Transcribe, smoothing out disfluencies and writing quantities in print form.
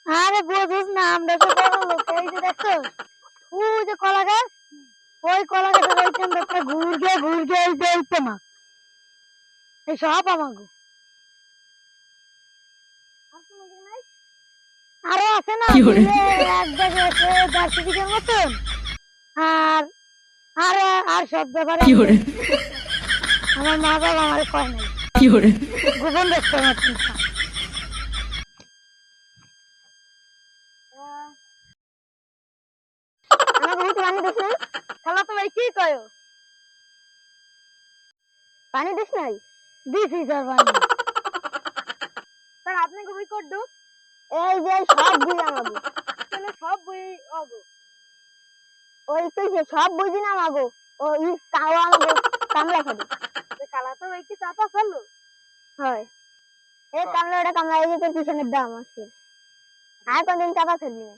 আরে বুঝিস না, আমরা তো বড় লোক। এই যে দেখছো ওই যে কলা গাছ, ওই কলা গাছের ওইখান থেকে ঘুরগে এই যে এইতে না, এই সব আমাগো। আরো আছে না এক জায়গায় আছে জার্সির মতন। আর আর আর সব ব্যাপারে আমার মা বাবা আমার কয় নাই, গোপন দেখতে পাচ্ছি। খালা তো ভাই কি কয় পানি দিস নাই? দিছি স্যার পানি। স্যার আপনি কবি করডু এই যে সব বই আমাগো, তাহলে সব বই আগো ওই তো যে সব বই দিন আমাগো। ও ই কাওয়া আমাগো কামলা খাবে। যে কালা তো ভাই কি চাপা ফেললো হয় এই কামলাটা কামলা এই যে তোর পিছনের দাম আছে আর কোনদিন চাপা ফেলবি না।